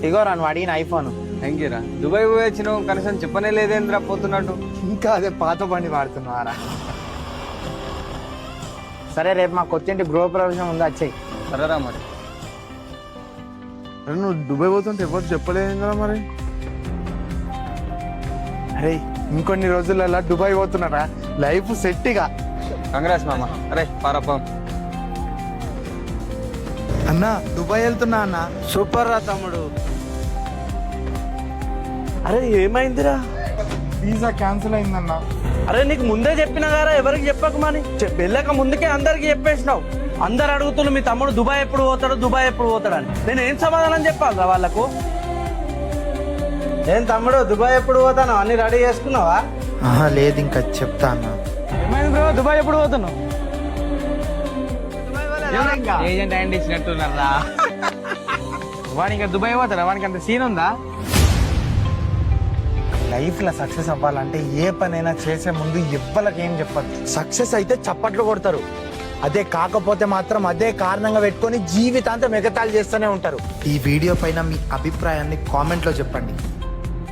ఇగో రా నువ్వు అడిగిన ఐఫోన్. థ్యాంక్ యూ రా. దుబాయ్ పోయి వచ్చినావు కనీసం చెప్పనే లేదేంద్రా పోతున్నట్టు. ఇంకా అదే పాత బండి వాడుతున్నావారా? సరే రేపు మా కొత్తింటి గృహప్రవేశం ఉంది, వచ్చేయి. సరేరా మరి. నువ్వు దుబాయ్ పోతుంటే ఎవరు చెప్పలేదు మరి? అరే ఇంకొన్ని రోజులలో దుబాయ్ పోతున్నారా, లైఫ్ సెట్గా. కంగ్రాట్స్ మామ. అరే పారప్పం. అన్న దుబాయ్ వెళ్తున్నా అన్న. సూపర్ రా తమ్ముడు. అరే ఏమైందిరా? వీసా క్యాన్సిల్ అయిందన్న. అరే నీకు ముందే చెప్పినా కదా ఎవరికి చెప్పకమని. వెళ్ళక ముందుకే అందరికి చెప్పేసినావు. అందరు అడుగుతున్నారు మీ తమ్ముడు దుబాయ్ ఎప్పుడు పోతాడు, దుబాయ్ ఎప్పుడు పోతాడని. నేను ఏం సమాధానం చెప్పాలిరా వాళ్ళకు? ఏం తమ్ముడు దుబాయ్ ఎప్పుడు పోతాను అన్ని రెడీ చేసుకున్నావా? లేదు ఇంకా చెప్తా అన్న. ఏమైంది బ్రో, దుబాయ్ ఎప్పుడు పోతున్నావు? ఏజెంట్ హ్యాండ్ ఇచ్చినట్టున్నారా? వాడికి ఇంకా దుబాయ్ పోతాడా? వానికి అంత సీన్ ఉందా? లైఫ్ లో సక్సెస్ అవ్వాలంటే ఏ పనైనా చేసే ముందు ఎవ్వరికి ఏం చెప్పదు. సక్సెస్ అయితే చప్పట్లు కొడతారు, అదే కాకపోతే మాత్రం అదే కారణంగా పెట్టుకొని జీవితాంతం ఎగతాళి చేస్తూనే ఉంటారు. ఈ వీడియో పైన మీ అభిప్రాయాన్ని కామెంట్ లో చెప్పండి.